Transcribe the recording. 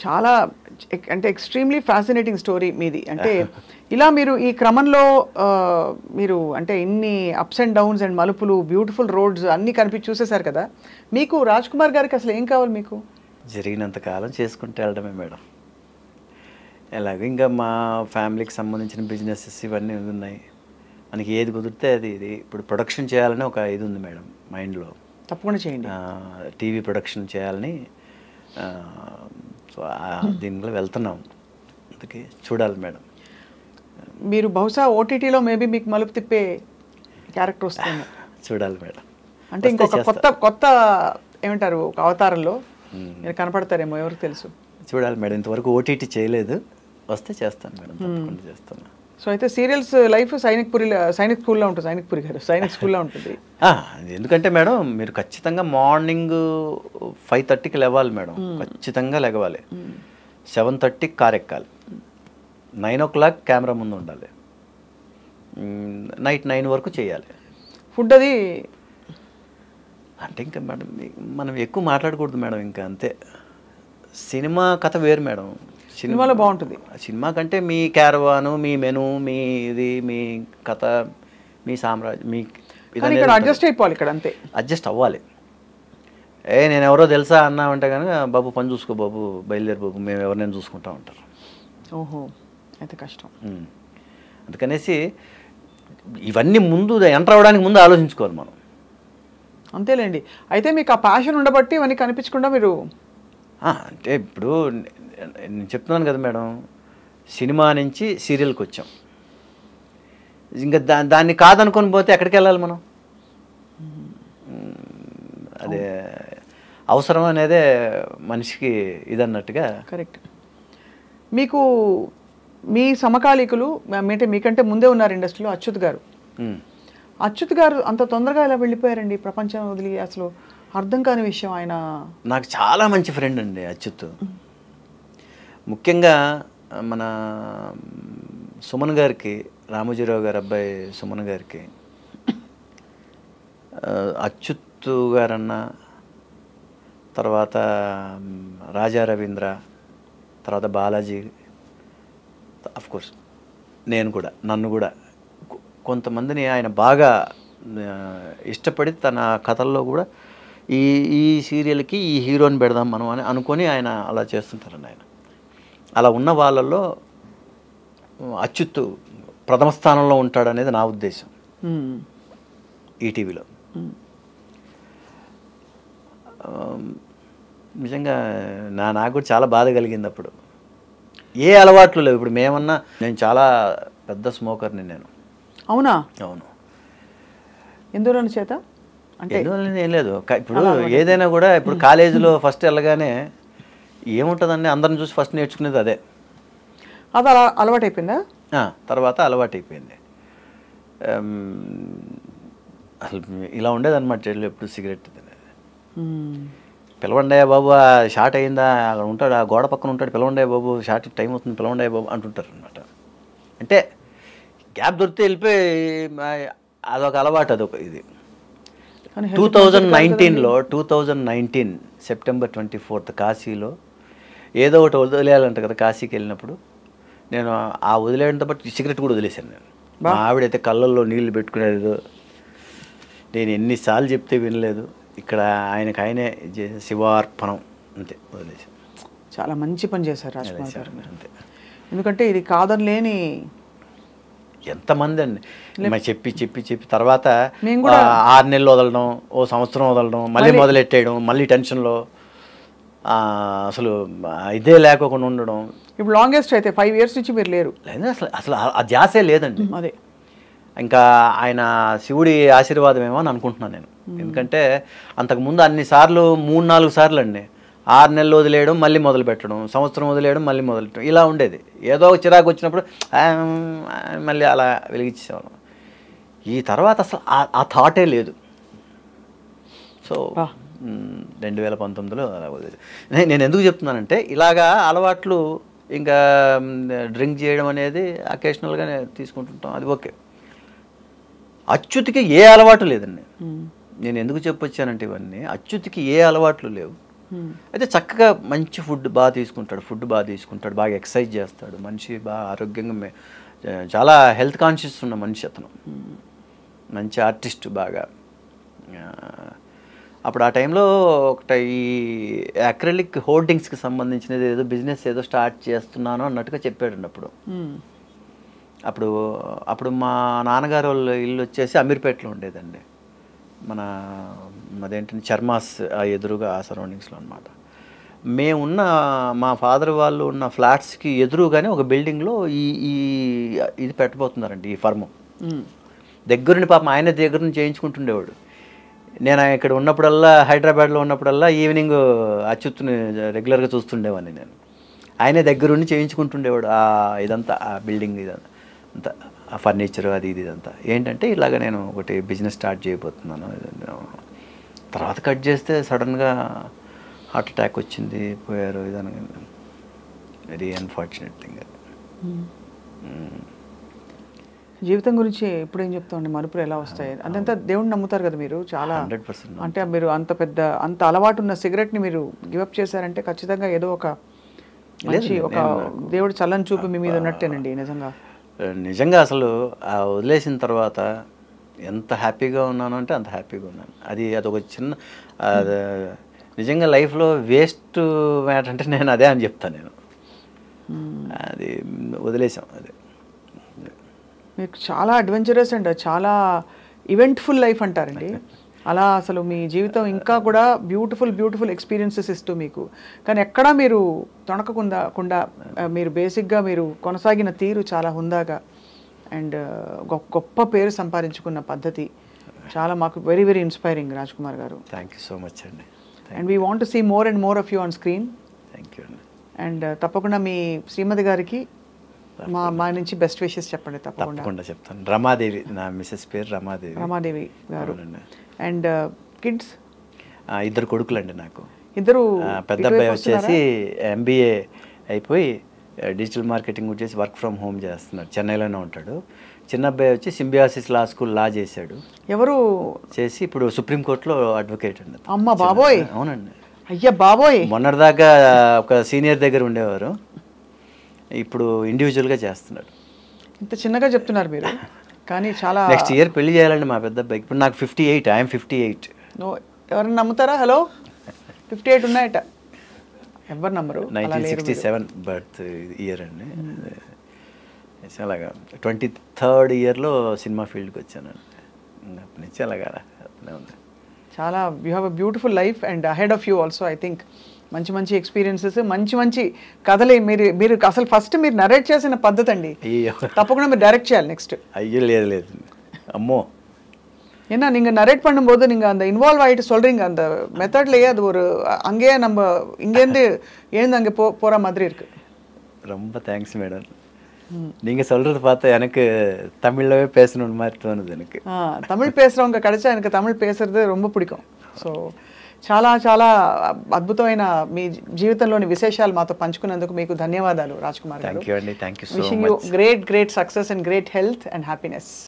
చాలా అంటే extremely fascinating story మీది. అంటే ఇలా మీరు ఈ క్రమంలో మీరు అంటే ఇన్ని అప్స్ అండ్ డౌన్స్ అండ్ మలుపులు, బ్యూటిఫుల్ రోడ్స్ అన్నీ కనిపించి చూసేశారు కదా, మీకు రాజ్ కుమార్ గారికి అసలు ఏం కావాలి? మీకు జరిగినంత కాలం చేసుకుంటూ వెళ్ళడమే మేడం. ఎలాగో ఇంకా మా ఫ్యామిలీకి సంబంధించిన బిజినెసెస్ ఇవన్నీ ఉన్నాయి, మనకి ఏది కుదిరితే అది. ఇది ఇప్పుడు ప్రొడక్షన్ చేయాలని ఒక ఇది ఉంది మేడం మైండ్లో. తప్పకుండా చేయండి. టీవీ ప్రొడక్షన్ చేయాలని, సో దీనిలో వెళ్తున్నాం. అందుకే చూడాలి మేడం. మీరు బహుశా ఓటీటీలో మేబీ మీకు మలుపు తిప్పే క్యారెక్టర్ వస్తుంది. చూడాలి మేడం. అంటే ఇంకొక కొత్త ఏమంటారు, ఒక అవతారంలో మీరు కనపడతారేమో, ఎవరికి తెలుసు. చూడాలి మేడం. ఇంతవరకు ఓటీటీ చేయలేదు, వస్తే చేస్తాను మేడం, తప్పకుండా చేస్తాను. సో అయితే సీరియల్స్ లైఫ్ సైనిక్ స్కూల్లో ఉంటుంది. సైనిక్ స్కూల్లో ఉంటుంది. ఎందుకంటే మేడం మీరు ఖచ్చితంగా మార్నింగ్ 5:30కి లేవాలి మేడం, ఖచ్చితంగా లేవాలి. 7:30కి కార్ ఎక్కాలి, 9 o'clock కెమెరా ముందు ఉండాలి, నైట్ 9 వరకు చేయాలి. ఫుడ్ అది అంటే ఇంకా మేడం మనం ఎక్కువ మాట్లాడకూడదు మేడం, ఇంకా అంతే. సినిమా కథ వేరు మేడం. సినిమాలో బాగుంటుంది. సినిమా కంటే మీ క్యారవాను, మీ మెను, మీ ఇది, మీ కథ, మీ సామ్రాజ్యం, మీ ఇక్కడ అడ్జస్ట్ అయిపోవాలి. ఇక్కడ అంతే అడ్జస్ట్ అవ్వాలి. నేను ఎవరో తెలుసా అన్నామంటే కనుక, బాబు పని చూసుకో బాబు, బయలుదేరి బాబు, మేము ఎవరినైనా చూసుకుంటా ఉంటారు. ఓహో, అయితే కష్టం. అందుకనేసి ఇవన్నీ ముందు ఎంటర్ అవ్వడానికి ముందు ఆలోచించుకోవాలి మనం. అంతేలేండి. అయితే మీకు ఆ ప్యాషన్ ఉండబట్టి ఇవన్నీ కనిపించకుండా మీరు అంటే ఇప్పుడు నేను చెప్తున్నాను కదా మేడం, సినిమా నుంచి సీరియల్కి వచ్చాం. ఇంకా దాన్ని కాదనుకొని పోతే ఎక్కడికి వెళ్ళాలి మనం? అదే అవసరం అనేదే మనిషికి ఇదన్నట్టుగా. కరెక్ట్. మీకు మీ సమకాలీకులు అంటే మీకంటే ముందే ఉన్నారు ఇండస్ట్రీలో, అచ్యుత్ గారు. అచ్యుత్ గారు అంత తొందరగా ఇలా వెళ్ళిపోయారండి ప్రపంచం వదిలి. అసలు అర్థం కాని విషయం. ఆయన నాకు చాలా మంచి ఫ్రెండ్ అండి అచ్యుత్. ముఖ్యంగా మన సుమన్ గారికి, రామోజీరావు గారి అబ్బాయి సుమన్ గారికి అచ్యుత్ గారన్న, తర్వాత రాజా రవీంద్ర, తర్వాత బాలాజీ, అఫ్కోర్స్ నన్ను కూడా కొంతమందిని ఆయన బాగా ఇష్టపడి తన కథల్లో కూడా ఈ సీరియల్కి ఈ హీరోని పెడదాం మనం అని అనుకొని ఆయన అలా చేస్తుంటారండి. ఆయన అలా ఉన్న వాళ్ళల్లో అచ్యుత్ ప్రథమ స్థానంలో ఉంటాడనేది నా ఉద్దేశం ఈటీవీలో. నిజంగా నాకు కూడా చాలా బాధ కలిగింది అప్పుడు. ఏ అలవాట్లు లేవు. ఇప్పుడు నేను చాలా పెద్ద స్మోకర్ని నేను. అవునా? అవును. ఎందువల్ల చేత అంటే ఏం లేదు. ఇప్పుడు ఏదైనా కూడా ఇప్పుడు కాలేజీలో ఫస్ట్ వెళ్ళగానే ఏముంటుందండి, అందరిని చూసి ఫస్ట్ నేర్చుకునేది అదే. అది అలా అలవాటు అయిపోయిందా? తర్వాత అలవాటు అయిపోయింది. అసలు ఇలా ఉండేదన్నమాట చెట్లు, ఎప్పుడు సిగరెట్ తినేది. పిలవండయ్యా బాబు, షార్ట్ అయిందా, అక్కడ ఉంటాడు, ఆ గోడ పక్కన ఉంటాడు, పిలవండయ్యా బాబు, షార్ట్ టైం అవుతుంది, పిలవండయ్యా బాబు అంటుంటారు అనమాట. అంటే గ్యాప్ దొరికితే వెళ్ళిపోయి అదొక అలవాటు, అదొక ఇది. 2019 సెప్టెంబర్ 24 కాశీలో ఏదో ఒకటి వదిలేయాలంట కదా. కాశీకి వెళ్ళినప్పుడు నేను ఆ వదిలేయడంతో పాటు సిగరెట్ కూడా వదిలేశాను నేను. మా ఆవిడైతే కళ్ళల్లో నీళ్లు పెట్టుకునేది. నేను ఎన్నిసార్లు చెప్తే వినలేదు. ఇక్కడ ఆయనే శివార్పణం, అంతే వదిలేశాను. చాలా మంచి పని చేశారు రాజ్కుమార్ గారు. అంతే. ఎందుకంటే ఇది కాదని లేని ఎంతమంది అండి చెప్పి తర్వాత 6 నెలలు వదలడం, ఓ సంవత్సరం వదలడం, మళ్ళీ మొదలెట్టేయడం, మళ్ళీ టెన్షన్లో అసలు ఇదే లేకోకుండా ఉండడం. ఇప్పుడు లాంగెస్ట్ అయితే 5 years నుంచి మీరు లేరు. లేదు అసలు ఆ ధ్యాసే లేదండి. అదే ఇంకా ఆయన శివుడి ఆశీర్వాదం ఏమో అని అనుకుంటున్నాను నేను. ఎందుకంటే అంతకుముందు అన్నిసార్లు 3-4 సార్లు అండి 6 నెలలు వదిలేయడం, మళ్ళీ మొదలు పెట్టడం, సంవత్సరం వదిలేయడం, మళ్ళీ మొదలెట్టడం, ఇలా ఉండేది. ఏదో ఒక చిరాకు వచ్చినప్పుడు మళ్ళీ అలా వెలిగించేవాళ్ళం. ఈ తర్వాత అసలు ఆ థాటే లేదు. సో 2019లో అలా వదిలేదు. నేను ఎందుకు చెప్తున్నానంటే ఇలాగా అలవాట్లు, ఇంకా డ్రింక్ చేయడం అనేది అకేషనల్గా తీసుకుంటుంటాం, అది ఓకే. అచ్యుత్కి ఏ అలవాటు లేదండి. నేను ఎందుకు చెప్పొచ్చానంటే ఇవన్నీ, అచ్యుత్కి ఏ అలవాట్లు లేవు. అయితే చక్కగా మంచి ఫుడ్ బాగా తీసుకుంటాడు, బాగా ఎక్సర్సైజ్ చేస్తాడు, మనిషి బాగా ఆరోగ్యంగా చాలా హెల్త్ కాన్షియస్ ఉన్న మనిషి అతను. మంచి ఆర్టిస్ట్ బాగా. అప్పుడు ఆ టైంలో ఒకటి ఈ అక్రిలిక్ హోర్డింగ్స్కి సంబంధించినది ఏదో బిజినెస్ ఏదో స్టార్ట్ చేస్తున్నాను అన్నట్టుగా చెప్పాడండి అప్పుడు. అప్పుడు మా నాన్నగారు వాళ్ళ ఇల్లు వచ్చేసి అమీర్పేటలో ఉండేదండి. అదేంటంటే చర్మాస్ ఎదురుగా ఆ సరౌండింగ్స్లో అనమాట. మా ఫాదర్ వాళ్ళు ఉన్న ఫ్లాట్స్కి ఎదురుగానే ఒక బిల్డింగ్లో ఇది పెట్టబోతున్నారండి, ఈ ఫర్ము. దగ్గరుండి పాపం ఆయన దగ్గర నుంచి చేయించుకుంటుండేవాడు. నేను ఇక్కడ ఉన్నప్పుడల్లా, హైదరాబాద్లో ఉన్నప్పుడల్లా ఈవినింగ్ అచ్యుత్తుని రెగ్యులర్గా చూస్తుండేవాడిని నేను. ఆయనే దగ్గరుండి చేయించుకుంటుండేవాడు ఇదంతా, ఆ బిల్డింగ్ ఇదంతా అంతా, ఆ ఫర్నిచర్ అది ఇదంతా. ఏంటంటే ఇలాగ నేను ఒకటి బిజినెస్ స్టార్ట్ చేయబోతున్నాను. తర్వాత కట్ చేస్తే సడన్గా హార్ట్ అటాక్ వచ్చింది, పోయారు. ఇదని వెరీ అన్ఫార్చునేట్ థింగ్. జీవితం గురించి ఇప్పుడు ఏం చెప్తామండి, మలుపులు ఎలా వస్తాయి అదంతా దేవుడిని నమ్ముతారు కదా మీరు చాలా. 100%. అంటే మీరు అంత అలవాటు ఉన్న సిగరెట్ని మీరు గివప్ చేశారంటే ఖచ్చితంగా ఏదో ఒక మంచి ఒక దేవుడు చల్లని చూపు మీ మీద ఉన్నట్టేనండి. నిజంగా అసలు వదిలేసిన తర్వాత ఎంత హ్యాపీగా ఉన్నాను అంటే అంత హ్యాపీగా ఉన్నాను. అదొక చిన్న నిజంగా లైఫ్లో వేస్ట్ మ్యాటర్ అంటే నేను అదే అని చెప్తాను. నేను అది వదిలేసాం. అది మీకు చాలా అడ్వెంచరస్ అండ్ చాలా ఈవెంట్ఫుల్ లైఫ్ అంటారండి. అలా అసలు మీ జీవితం ఇంకా కూడా బ్యూటిఫుల్ ఎక్స్పీరియన్సెస్ ఇస్తూ మీకు, కానీ ఎక్కడా మీరు తొణకకుండా మీరు బేసిక్గా మీరు కొనసాగిన తీరు చాలా హుందాగా అండ్ గొప్ప పేరు సంపాదించుకున్న పద్ధతి చాలా మాకు very very inspiring Raj Kumar garu. Thank you so much అండి. And we want to see more and more of you on screen. Thank you అండి. అండ్ తప్పకుండా మీ శ్రీమతి గారికి మా నుంచి బెస్ట్ విషెస్ చెప్పండి. తప్పకుండా చెప్తాను. రమాదేవి, నా మిసెస్ పేరు రమాదేవి గారు. And kids? 2 కొడుకులండి నాకు. ఇద్దరు. పెద్ద అబ్బాయి వచ్చేసి MBA అయిపోయి డిజిటల్ మార్కెటింగ్ వచ్చేసి వర్క్ ఫ్రమ్ హోమ్ చేస్తున్నాడు, చెన్నైలోనే ఉంటాడు. చిన్న అబ్బాయి వచ్చి సింబియాసిస్ లా స్కూల్ లా చేశాడు. ఎవరు చేసి ఇప్పుడు సుప్రీంకోర్టులో అడ్వకేట్ అండి. అమ్మ బాబోయ్. అవునండి. అయ్యా బాబోయ్. మొన్నటిదాకా ఒక సీనియర్ దగ్గర ఉండేవారు, ఇప్పుడు ఇండివిజువల్గా చేస్తున్నాడు. ఇంత చిన్నగా చెప్తున్నారు మీరు, కానీ చాలా. నెక్స్ట్ ఇయర్ పెళ్లి చేయాలండి మా పెద్ద అబ్బాయికి. ఇప్పుడు నాకు 58, ఐఎమ్ 58. ఎవరైనా నమ్ముతారా? హలో, 58 ఉన్నాయట, ఎవరు నమ్మరు. 1967 బర్త్ ఇయర్ అండి. అలాగా 23rd ఇయర్లో సినిమా ఫీల్డ్కి వచ్చానండి. అప్పటి నుంచి అలాగా ఉంది. చాలా you have a beautiful life and ahead of you also. I think మంచి ఎక్స్పీరియన్సెస్, మంచి కథలే. మీరు అసలు ఫస్ట్ మీరు నరేట్ చేసిన పద్ధతి అండి. తప్పకుండా మీరు డైరెక్ట్ చేయాలి నెక్స్ట్. అయ్యో లేదు అమ్మో. ஏன்னா நீங்கள் நரேட் பண்ணும்போது நீங்கள் அந்த இன்வால்வ் ஆகிட்டு சொல்கிறீங்க, அந்த மெத்தட்லேயே அது ஒரு அங்கேயே நம்ம இங்கேருந்து எழுந்து அங்கே போகிற மாதிரி இருக்கு. ரொம்ப தேங்க்ஸ் மேடம். நீங்கள் சொல்கிறது பார்த்தா எனக்கு தமிழ்லவே பேசணுன்னு மாதிரி தோணுது. எனக்கு தமிழ் பேசுகிறவங்க கிடைச்சா எனக்கு தமிழ் பேசுறது ரொம்ப பிடிக்கும். సో చాలా అద్భుతమైన మీ జీవితంలోని విశేషాలు మాతో పంచుకున్నందుకు మీకు ధన్యవాదాలు రాజ్ కుమార్ గారు. థ్యాంక్ యూ అండి. Thank you so much. Wishing you great success and great health and happiness.